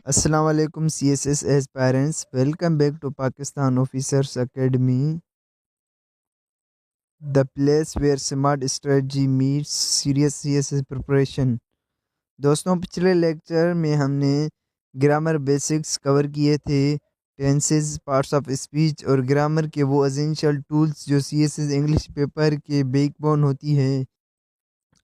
अस्सलाम वालेकुम CSS aspirants. Welcome back to Pakistan Officers Academy, the place where smart strategy meets serious CSS preparation. दोस्तों, पिछले lecture में हमने ग्रामर बेसिक्स कवर किए थे। टेंसेस, पार्ट्स ऑफ स्पीच और ग्रामर के वो एसेंशियल टूल्स जो CSS इंग्लिश पेपर के बैकबोन होती है।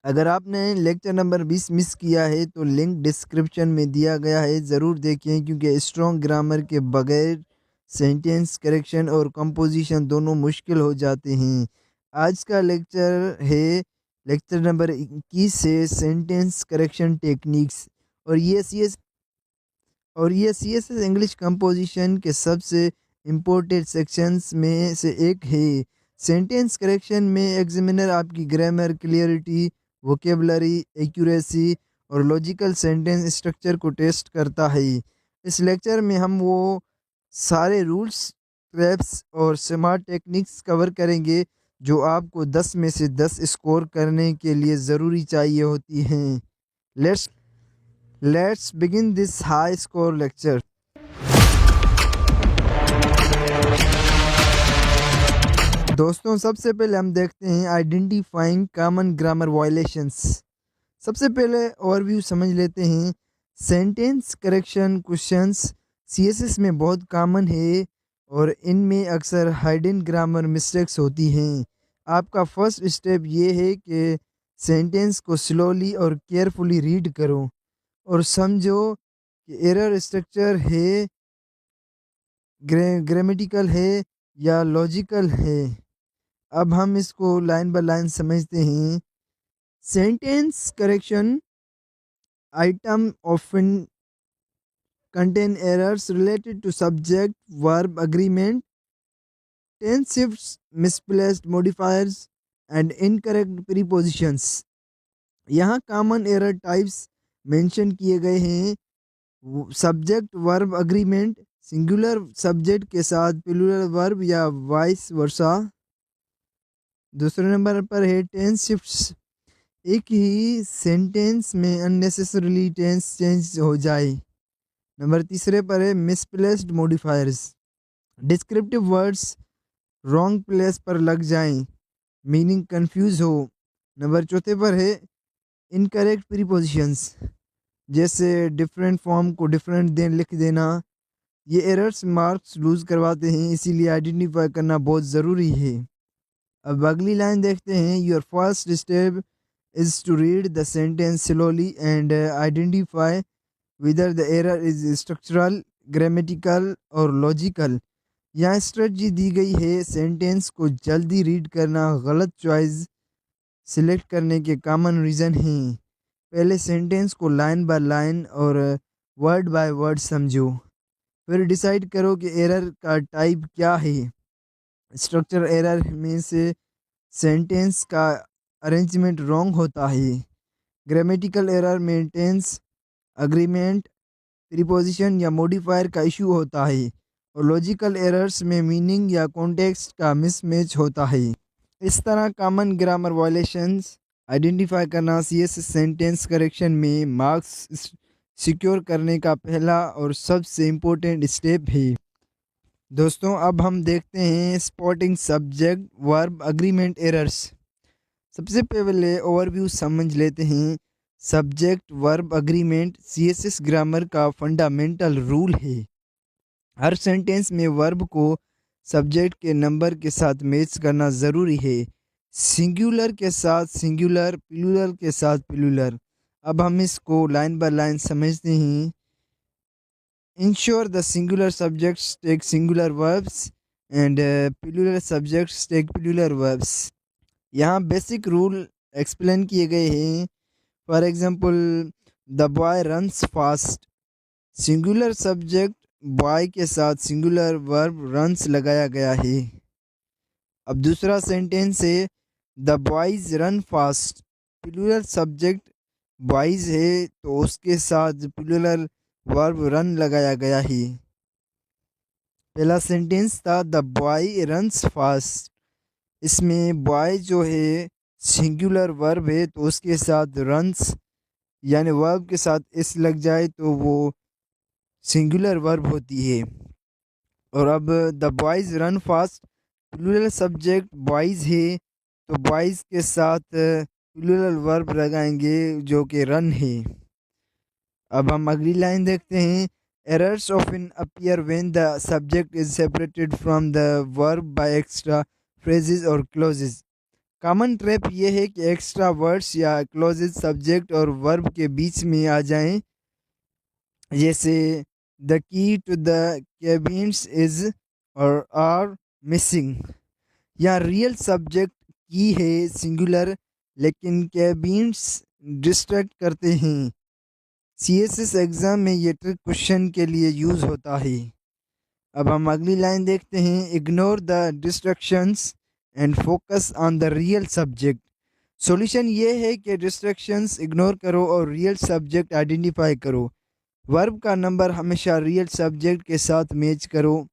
अगर आपने लेक्चर नंबर 20 मिस किया है तो लिंक डिस्क्रिप्शन में दिया गया है, ज़रूर देखें क्योंकि स्ट्रॉन्ग ग्रामर के बगैर सेंटेंस करेक्शन और कंपोजिशन दोनों मुश्किल हो जाते हैं। आज का लेक्चर है लेक्चर नंबर 21 से सेंटेंस करेक्शन टेक्निक्स, और ये सी एस इंग्लिश कंपोजिशन के सबसे इम्पोर्टेंट सेक्शंस में से एक है। सेंटेंस करेक्शन में एग्जामिनर आपकी ग्रामर, क्लियरिटी, वोकेबलरी, एक्यूरेसी और लॉजिकल सेंटेंस स्ट्रक्चर को टेस्ट करता है। इस लेक्चर में हम वो सारे रूल्स, ट्रैप्स और स्मार्ट टेक्निक्स कवर करेंगे जो आपको 10 में से 10 स्कोर करने के लिए ज़रूरी चाहिए होती हैं। Let's begin this high score lecture. दोस्तों, सबसे पहले हम देखते हैं आइडेंटिफाइंग कॉमन ग्रामर वायलेशंस। सबसे पहले ओवरव्यू समझ लेते हैं। सेंटेंस करेक्शन क्वेश्चंस CSS में बहुत कॉमन है और इनमें अक्सर हाइडन ग्रामर मिस्टेक्स होती हैं। आपका फर्स्ट स्टेप ये है कि सेंटेंस को स्लोली और केयरफुली रीड करो और समझो कि एरर स्ट्रक्चर है, ग्रामेटिकल है या लॉजिकल है। अब हम इसको लाइन बाय लाइन समझते हैं। Sentence correction item often contain errors related to subject verb agreement, tense shifts, misplaced modifiers and incorrect prepositions। यहाँ कॉमन एरर टाइप्स मेंशन किए गए हैं। Subject verb agreement, singular subject के साथ प्लूरल वर्ब या vice versa. दूसरे number पर है टेंस शिफ्ट्स, एक ही सेंटेंस में अननेसेसरीली टेंस चेंज हो जाए। नंबर तीसरे पर है misplaced modifiers, descriptive words wrong place पर लग जाएं, मीनिंग कंफ्यूज हो। नंबर चौथे पर है इनकरेक्ट प्रीपोजिशंस, जैसे डिफरेंट फॉर्म को डिफरेंट लिख देना। ये एरर्स मार्क्स लूज करवाते हैं, इसीलिए आइडेंटिफाई करना बहुत ज़रूरी है। अब अगली लाइन देखते हैं। Your first step is to read the sentence slowly and identify whether the error is structural, grammatical और logical। यहाँ स्ट्रेटजी दी गई है सेंटेंस को जल्दी रीड करना, गलत चॉइस सिलेक्ट करने के कॉमन रीज़न हैं। पहले सेंटेंस को लाइन बाय लाइन और वर्ड बाय वर्ड समझो, फिर डिसाइड करो कि एरर का टाइप क्या है। स्ट्रक्चर एरर में से सेंटेंस का अरेंजमेंट रॉन्ग होता है। ग्रामेटिकल एरर में टेंस, अग्रीमेंट, प्रीपोजिशन या मॉडिफायर का इशू होता है, और लॉजिकल एरर्स में मीनिंग या कॉन्टेक्स्ट का मिसमैच होता है। इस तरह कॉमन ग्रामर वायलेशंस आइडेंटिफाई करना CSS सेंटेंस करेक्शन में मार्क्स सिक्योर करने का पहला और सबसे इम्पोर्टेंट स्टेप है। दोस्तों, अब हम देखते हैं spotting subject verb agreement errors. सबसे पहले ओवरव्यू समझ लेते हैं। Subject verb agreement CSS grammar का फंडामेंटल रूल है। हर सेंटेंस में वर्ब को सब्जेक्ट के नंबर के साथ मैच करना ज़रूरी है। सिंगुलर के साथ सिंगुलर, प्लूरल के साथ प्लूरल। अब हम इसको लाइन बाय लाइन समझते हैं। Ensure the singular subjects take singular verbs and plural subjects take plural verbs. यहाँ बेसिक रूल एक्सप्लेन किए गए हैं। For example, the boy runs fast, singular subject boy के साथ सिंगुलर वर्ब रन्स लगाया गया है। अब दूसरा सेंटेंस है the boys run fast, plural subject boys है तो उसके साथ प्लूरल वर्ब रन लगाया गया है। पहला सेंटेंस था द बॉय रन्स फास्ट, इसमें बॉय जो है सिंगुलर वर्ब है तो उसके साथ रन्स यानी वर्ब के साथ इस लग जाए तो वो सिंगुलर वर्ब होती है। और अब the boys run fast, plural subject boys है, तो बॉयज़ के साथ प्लूरल वर्ब लगाएंगे जो कि रन है। अब हम अगली लाइन देखते हैं। Errors often appear when the subject is separated from the verb by extra phrases और क्लोजेस। कॉमन ट्रैप ये है कि एक्स्ट्रा वर्ड्स या क्लोजेस सब्जेक्ट और वर्ब के बीच में आ जाएं, जैसे the key to the cabins is और आर मिसिंग, या रियल सब्जेक्ट की है सिंगुलर लेकिन कैबिन्स डिस्ट्रैक्ट करते हैं। सीएसएस एग्जाम में ये ट्रिक क्वेश्चन के लिए यूज होता है। अब हम अगली लाइन देखते हैं। Ignore the distractions and focus on the real subject. Solution ये है कि डिस्ट्रैक्शंस इग्नोर करो और रियल सब्जेक्ट आइडेंटिफाई करो। वर्ब का नंबर हमेशा रियल सब्जेक्ट के साथ मैच करो।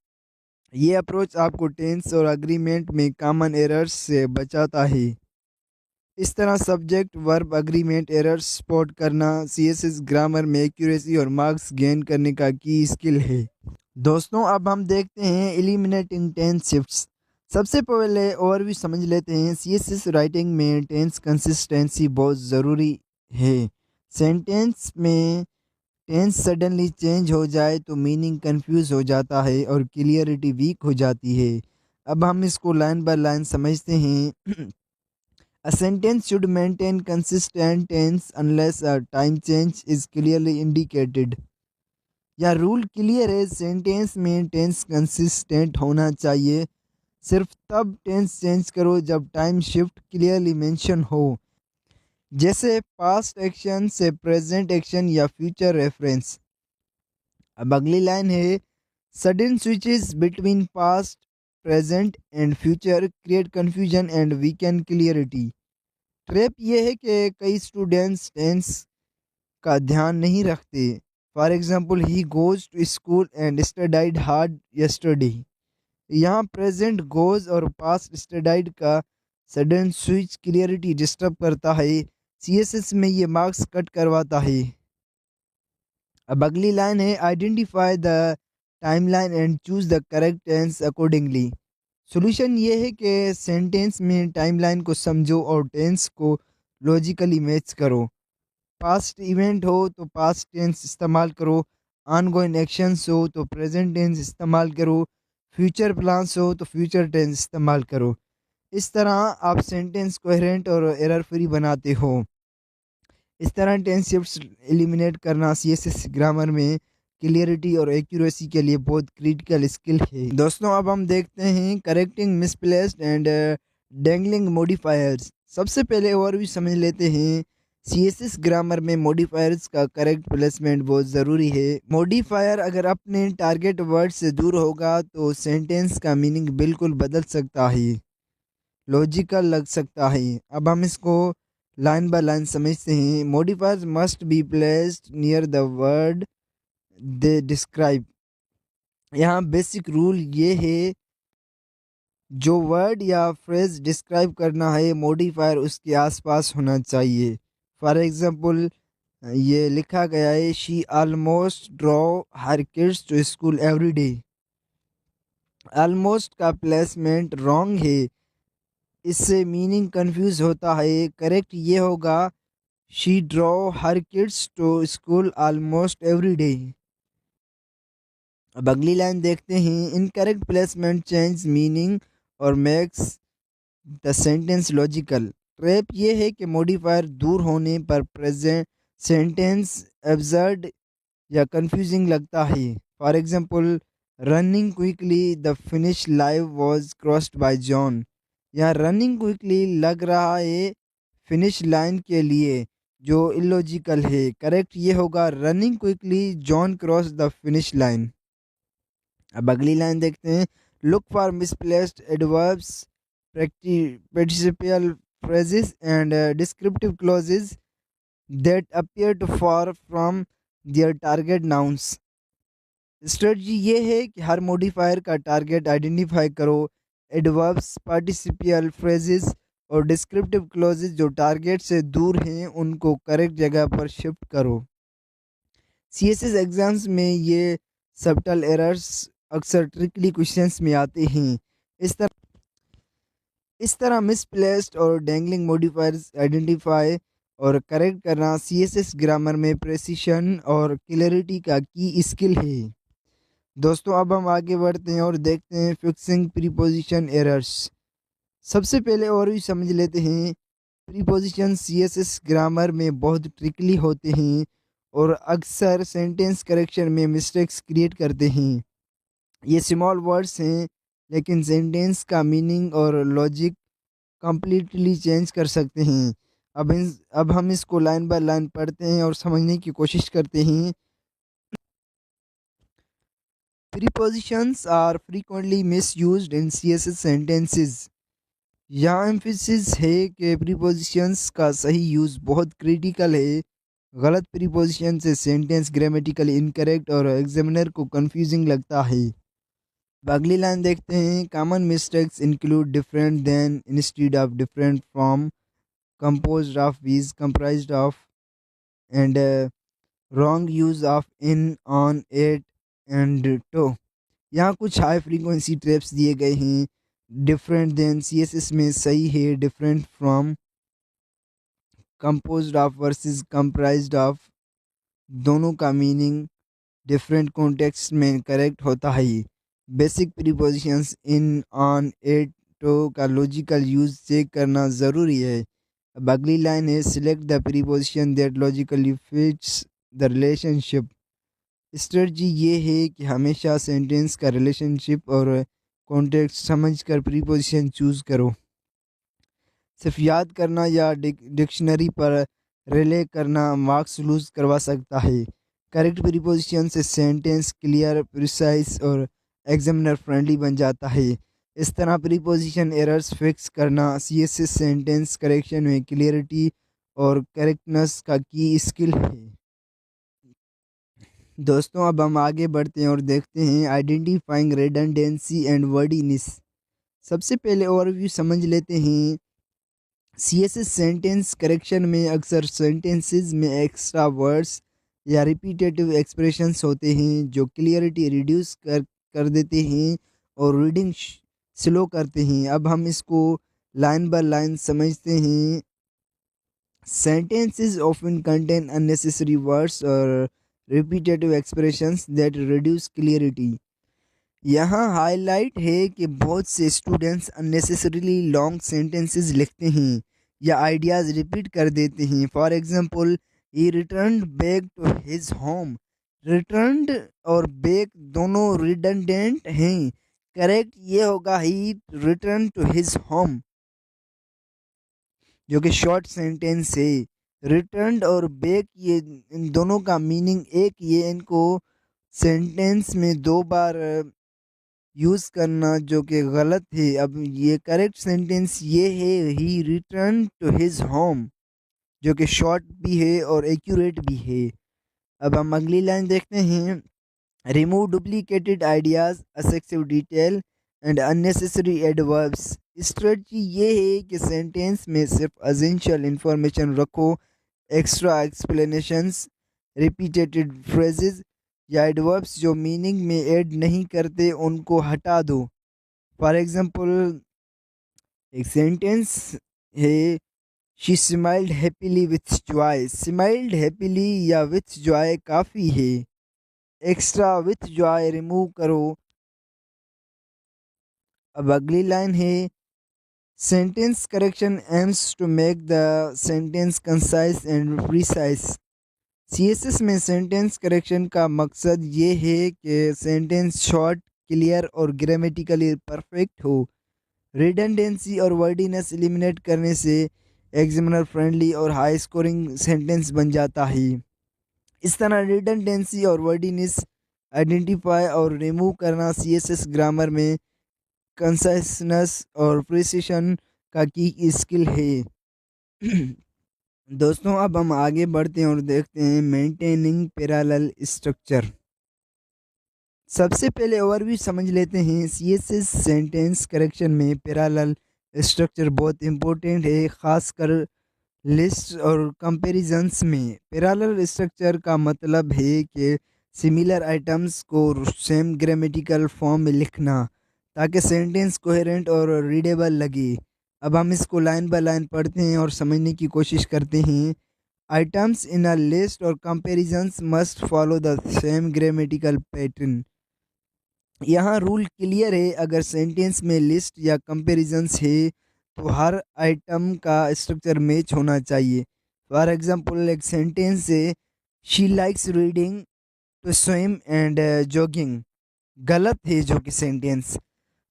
ये अप्रोच आपको टेंस और अग्रीमेंट में कॉमन एरर्स से बचाता है। इस तरह subject verb agreement errors spot करना सीएसएस ग्रामर में एक्यूरेसी और मार्क्स गेन करने का की स्किल है। दोस्तों अब हम देखते हैं एलिमिनेटिंग टेंस शिफ्ट्स। सबसे पहले ओवरव्यू समझ लेते हैं। सीएसएस राइटिंग में टेंस कंसिस्टेंसी बहुत ज़रूरी है। सेंटेंस में टेंस सडनली चेंज हो जाए तो मीनिंग कंफ्यूज हो जाता है और क्लियरिटी वीक हो जाती है। अब हम इसको लाइन बाय लाइन समझते हैं। A sentence should maintain consistent tense unless a time change is clearly indicated. या रूल क्लियर है, सेंटेंस में टेंस कंसिस्टेंट होना चाहिए। सिर्फ तब टेंस चेंज करो जब टाइम शिफ्ट क्लियरली मेंशन हो, जैसे पास्ट एक्शन से प्रेजेंट एक्शन या फ्यूचर रेफरेंस। अब अगली लाइन है। Sudden switches between past present and future create confusion and weekend clarity. Trap ये है कि कई स्टूडेंट्स टेंस का ध्यान नहीं रखते। For example, he goes to school and studied hard yesterday. यहाँ प्रेजेंट गोज और पास्ट स्टडीड का सडन स्विच क्लियरिटी डिस्टर्ब करता है। सीएसएस में ये मार्क्स कट करवाता है। अब अगली लाइन है। Identify the timeline and choose the correct tense accordingly. Solution ये है कि सेंटेंस में टाइमलाइन को समझो और टेंस को लॉजिकली मैच करो। पास्ट इवेंट हो तो पास्ट टेंस इस्तेमाल करो, ऑनगोइंग एक्शंस हो तो प्रेजेंट टेंस इस्तेमाल करो, फ्यूचर प्लान्स हो तो फ्यूचर टेंस इस्तेमाल करो। इस तरह आप सेंटेंस कोहेरेंट और एरर फ्री बनाते हो। इस तरह टेंस शिफ्ट्स एलिमिनेट करना सीएसएस ग्रामर में क्लियरिटी और एक्यूरेसी के लिए बहुत क्रिटिकल स्किल है। दोस्तों अब हम देखते हैं correcting misplaced and dangling modifiers. सबसे पहले ओवरव्यू समझ लेते हैं। सीएसएस ग्रामर में मॉडिफायर्स का करेक्ट प्लेसमेंट बहुत ज़रूरी है। मॉडिफायर अगर अपने टारगेट वर्ड से दूर होगा तो सेंटेंस का मीनिंग बिल्कुल बदल सकता है, लॉजिकल लग सकता है। अब हम इसको लाइन बाय लाइन समझते हैं। Modifiers must be placed near the word they describe. यहाँ बेसिक रूल ये है, जो वर्ड या फ्रेज डिस्क्राइब करना है मॉडिफायर उसके आसपास होना चाहिए। फॉर एग्जांपल, ये लिखा गया है she almost draw her kids to school every day. Almost का प्लेसमेंट रॉन्ग है, इससे मीनिंग कंफ्यूज होता है। करेक्ट ये होगा she draw her kids to school almost every day. अब अगली लाइन देखते हैं। इनकरेक्ट प्लेसमेंट चेंज मीनिंग और makes the sentence logical. Trap ये है कि मॉडिफायर दूर होने पर प्रेजेंट सेंटेंस एब्सर्ड या कंफ्यूजिंग लगता है। For example, running quickly the finish line was crossed bye John. यहाँ रनिंग क्विकली लग रहा है फिनिश लाइन के लिए, जो इलॉजिकल है। करेक्ट ये होगा running quickly John cross the finish line. अब अगली लाइन देखते हैं। Look for misplaced adverbs, participial phrases and descriptive clauses that appear to far from their target nouns। Strategy ये है कि हर मॉडिफायर का टारगेट आइडेंटिफाई करो। एडवर्ब्स, पार्टिसिपियल फ्रेजेस और डिस्क्रिप्टिव क्लॉजेज जो टारगेट से दूर हैं उनको करेक्ट जगह पर शिफ्ट करो। सीएसएस एग्जाम्स में ये सबटल एरर्स अक्सर ट्रिकली क्वेश्चंस में आते हैं। इस तरह मिसप्लेस्ड और डेंगलिंग मॉडिफायर्स आइडेंटिफाई और करेक्ट करना सीएसएस ग्रामर में प्रेसिशन और क्लैरिटी का की स्किल है। दोस्तों अब हम आगे बढ़ते हैं और देखते हैं फिक्सिंग प्रीपोजिशन एरर्स। सबसे पहले और भी समझ लेते हैं प्रीपोजिशन सीएसएस ग्रामर में बहुत ट्रिकली होते हैं और अक्सर सेंटेंस करेक्शन में मिस्टेक्स क्रिएट करते हैं। ये स्मॉल वर्ड्स हैं लेकिन सेंटेंस का मीनिंग और लॉजिक कंप्लीटली चेंज कर सकते हैं। अब हम इसको लाइन बाय लाइन पढ़ते हैं और समझने की कोशिश करते हैं। Prepositions are frequently misused in CSS sentences. यहाँ एम्फेसिस है कि प्रीपोजिशंस का सही यूज़ बहुत क्रिटिकल है। गलत प्रीपोजिशन से सेंटेंस ग्रामेटिकली इनकरेक्ट और एग्जामिनर को कंफ्यूजिंग लगता है। अब अगली लाइन देखते हैं। Common mistakes include different than instead of different from composed of is comprised of and wrong use of in on it and to। यहाँ कुछ हाई फ्रीक्वेंसी ट्रैप्स दिए गए हैं। डिफरेंट देन सीएसएस में सही है, different from composed of versus comprised of दोनों का मीनिंग डिफरेंट कॉन्टेक्स्ट में करेक्ट होता है। Basic prepositions in on at to का लॉजिकल यूज चेक करना ज़रूरी है। अब अगली लाइन है select the preposition that logically fits the relationship. Strategy ये है कि हमेशा सेंटेंस का रिलेशनशिप और कॉन्टेक्स्ट समझकर प्रीपोजिशन चूज़ करो। सिर्फ याद करना या डिक्शनरी पर रिले करना मार्क्स लूज करवा सकता है। करेक्ट प्रीपोजिशन से सेंटेंस क्लियर, प्रिसाइज और एग्जामिनर फ्रेंडली बन जाता है। इस तरह प्रीपोजिशन एरर्स फिक्स करना सीएसएस सेंटेंस करेक्शन में क्लियरिटी और करेक्टनेस का की स्किल है। दोस्तों अब हम आगे बढ़ते हैं और देखते हैं आइडेंटिफाइंग रिडंडेंसी एंड वर्डीनेस। सबसे पहले ओवरव्यू समझ लेते हैं। सीएसएस सेंटेंस करेक्शन में अक्सर सेंटेंसेस में एक्स्ट्रा वर्ड्स या रिपीटेटिव एक्सप्रेशंस होते हैं जो क्लियरिटी रिड्यूस कर देते हैं और रीडिंग स्लो करते हैं। अब हम इसको लाइन बाय लाइन समझते हैं। Sentences often contain unnecessary words और repetitive expressions that reduce clarity. यहाँ हाईलाइट है कि बहुत से स्टूडेंट्स अननेसेसरीली लॉन्ग सेंटेंसेस लिखते हैं या आइडियाज़ रिपीट कर देते हैं। For example he returned back to his home. Returned और बैक दोनों रिडंडेंट हैं। करेक्ट ये होगा he return to his home जो कि शॉर्ट सेंटेंस है। रिटर्न्ड और बैक ये इन दोनों का मीनिंग एक, ये इनको सेंटेंस में दो बार यूज़ करना जो कि गलत है। अब ये करेक्ट सेंटेंस ये है ही रिटर्न टू हिज होम जो कि शॉर्ट भी है और एक्यूरेट भी है। अब हम अगली लाइन देखते हैं। Remove duplicated ideas, excessive detail and unnecessary adverbs. Strategy ये है कि सेंटेंस में सिर्फ एसेंशियल इंफॉर्मेशन रखो। एक्स्ट्रा एक्सप्लेनेशंस, रिपीटेटेड फ्रेजेस या एडवर्ब्स जो मीनिंग में ऐड नहीं करते उनको हटा दो। फॉर एग्जांपल एक सेंटेंस है she smiled happily with Joy. Smiled happily या विथ जॉय काफ़ी है। एक्स्ट्रा विथ जॉय रिमूव करो। अब अगली लाइन है sentence correction aims to make the sentence concise and precise. CSS में सेंटेंस करेक्शन का मकसद ये है कि सेंटेंस शॉर्ट, क्लियर और ग्रामेटिकली परफेक्ट हो। रिडंडेंसी और वर्डीनेस एलिमिनेट करने से एग्जामिनर फ्रेंडली और हाई स्कोरिंग सेंटेंस बन जाता है। इस तरह रिडंडेंसी और वर्डीनेस आइडेंटिफाई और रिमूव करना सीएसएस ग्रामर में कंसाइसनेस और प्रिसिशन का की स्किल है। दोस्तों अब हम आगे बढ़ते हैं और देखते हैं मेंटेनिंग पैरेलल स्ट्रक्चर। सबसे पहले ओवरव्यू समझ लेते हैं। सीएसएस सेंटेंस करेक्शन में पैरेलल स्ट्रक्चर बहुत इंपॉर्टेंट है, खासकर लिस्ट और कंपैरिजंस में। पैरेलल स्ट्रक्चर का मतलब है कि सिमिलर आइटम्स को सेम ग्रामेटिकल फॉर्म में लिखना ताकि सेंटेंस कोहेरेंट और रीडेबल लगे। अब हम इसको लाइन बाय लाइन पढ़ते हैं और समझने की कोशिश करते हैं। आइटम्स इन अ लिस्ट और comparisons must follow the same grammatical pattern. यहाँ रूल क्लियर है, अगर सेंटेंस में लिस्ट या कंपैरिजंस है तो हर आइटम का स्ट्रक्चर मैच होना चाहिए। फॉर एग्जांपल एक सेंटेंस है, she likes reading to swim and jogging. गलत है जो कि सेंटेंस।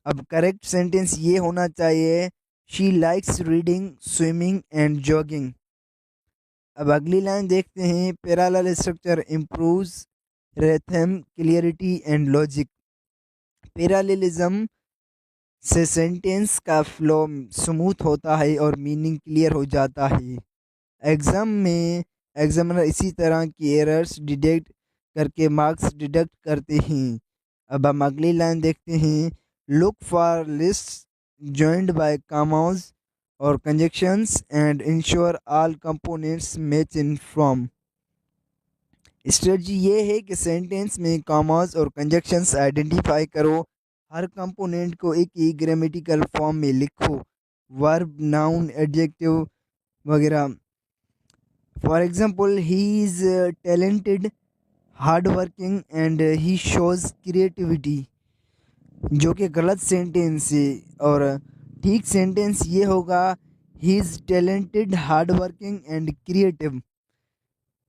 अब करेक्ट सेंटेंस ये होना चाहिए, she likes reading swimming and jogging. अब अगली लाइन देखते हैं, parallel structure improves rhythm clarity and logic. Parallelism से सेंटेंस का फ्लो स्मूथ होता है और मीनिंग क्लियर हो जाता है। एग्जाम में एग्जामिनर इसी तरह की एरर्स डिटेक्ट करके मार्क्स डिडक्ट करते हैं। अब हम अगली लाइन देखते हैं, look for list joined by commas or conjunctions and ensure all components match in form। Strategy ये है कि सेंटेंस में कॉमास और कंजक्शंस आइडेंटिफाई करो, हर कंपोनेंट को एक ही ग्रामेटिकल फॉर्म में लिखो, वर्ब नाउन एडजेक्टिव वगैरह। For example, he is talented hard working and he shows creativity, जो कि गलत सेंटेंस है। और ठीक सेंटेंस ये होगा, he is talented hard working and creative.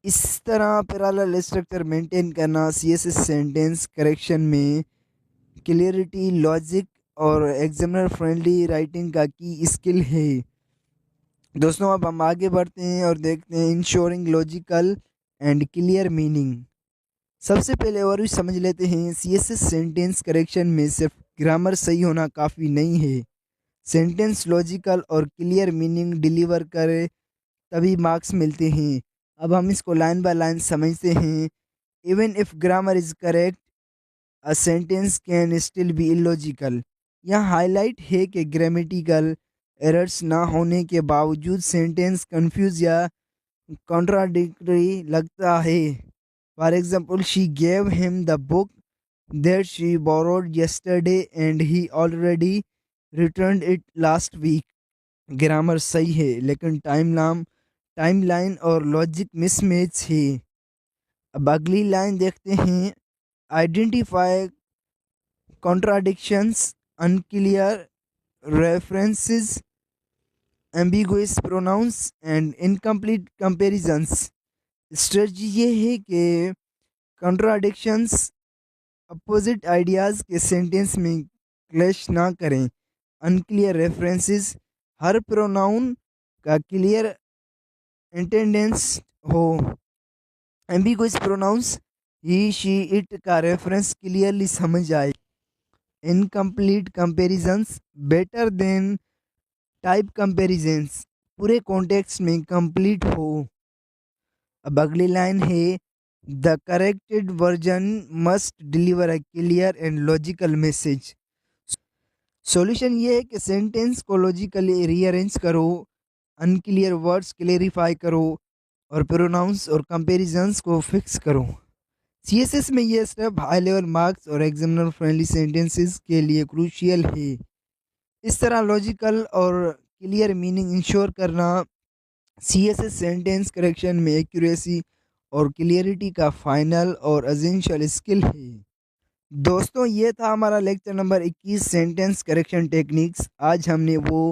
इस तरह पैरेलल स्ट्रक्चर मेंटेन करना सीएसएस सेंटेंस करेक्शन में क्लियरिटी, लॉजिक और एग्जामिनर फ्रेंडली राइटिंग का की स्किल है। दोस्तों अब हम आगे बढ़ते हैं और देखते हैं ensuring logical and clear meaning. सबसे पहले और भी समझ लेते हैं, सीएसएस सेंटेंस करेक्शन में सिर्फ ग्रामर सही होना काफ़ी नहीं है, सेंटेंस लॉजिकल और क्लियर मीनिंग डिलीवर करे तभी मार्क्स मिलते हैं। अब हम इसको लाइन बाय लाइन समझते हैं। Even if grammar is correct, a sentence can still be illogical. यहाँ हाईलाइट है कि ग्रामेटिकल एरर्स ना होने के बावजूद सेंटेंस कंफ्यूज या कॉन्ट्राडिक्टरी लगता है। For example, she gave him the book that she borrowed yesterday and he already returned it last week। Grammar सही है लेकिन टाइमलाइन और लॉजिक मिसमैच है। अब अगली लाइन देखते हैं, identify contradictions, unclear references, ambiguous pronouns and incomplete comparisons. Strategy ये है कि कॉन्ट्राडिक्शंस अपोजिट आइडियाज़ के सेंटेंस में क्लैश ना करें, अनक्लियर रेफरेंसेस, हर प्रोनाउन का क्लियर इंटेंडेंस हो, ambiguous pronouns, he she it का रेफरेंस क्लियरली समझ आए, incomplete comparisons, better than type comparisons, पूरे कॉन्टेक्स्ट में कंप्लीट हो। अब अगली लाइन है, the corrected version must deliver a clear and logical message. Solution ये है कि सेंटेंस को लॉजिकली रीअरेंज करो, अनक्लियर वर्ड्स क्लेरिफाई करो और प्रोनाउंस और कंपैरिजंस को फिक्स करो। सीएसएस में ये स्टेप हाई लेवल मार्क्स और एग्जामिनर फ्रेंडली सेंटेंसेस के लिए क्रूशियल है। इस तरह लॉजिकल और क्लियर मीनिंग इंश्योर करना सीएसएस सेंटेंस करेक्शन में एक्यूरेसी और क्लियरिटी का फाइनल और एसेंशियल स्किल है। दोस्तों ये था हमारा lecture number 21, sentence correction techniques. आज हमने वो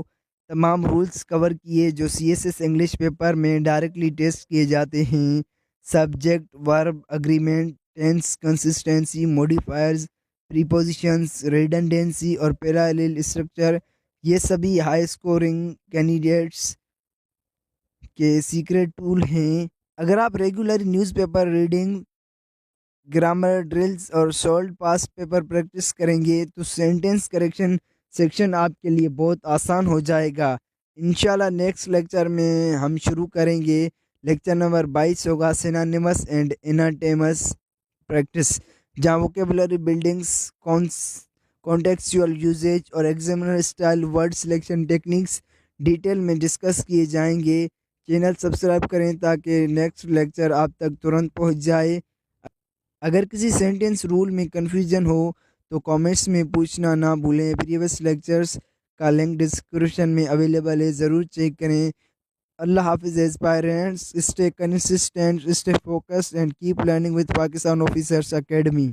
तमाम रूल्स कवर किए जो सीएसएस इंग्लिश पेपर में डायरेक्टली टेस्ट किए जाते हैं। Subject, verb, agreement, tense, consistency, modifiers, prepositions, redundancy और पैरेलल स्ट्रक्चर, ये सभी हाई स्कोरिंग कैंडिडेट्स के सीक्रेट टूल हैं। अगर आप regular newspaper reading, grammar drills और सॉल्ट पास पेपर प्रैक्टिस करेंगे तो सेंटेंस करेक्शन सेक्शन आपके लिए बहुत आसान हो जाएगा। इंशाल्लाह नेक्स्ट लेक्चर में हम शुरू करेंगे। लेक्चर नंबर 22 होगा सिनोनिमस एंड एनाटेमस प्रैक्टिस, जहाँ वोकेबुलरी बिल्डिंग्स, कॉन्टेक्चुअल यूजेज और examiner style word selection techniques detail में डिस्कस किए जाएंगे। चैनल सब्सक्राइब करें ताकि नेक्स्ट लेक्चर आप तक तुरंत पहुंच जाए। अगर किसी सेंटेंस रूल में कन्फ्यूजन हो तो कमेंट्स में पूछना ना भूलें। प्रीवियस लेक्चर्स का लिंक डिस्क्रिप्शन में अवेलेबल है, ज़रूर चेक करें। अल्लाह हाफिज़ aspirants, stay consistent, stay focused and keep learning with Pakistan officers academy.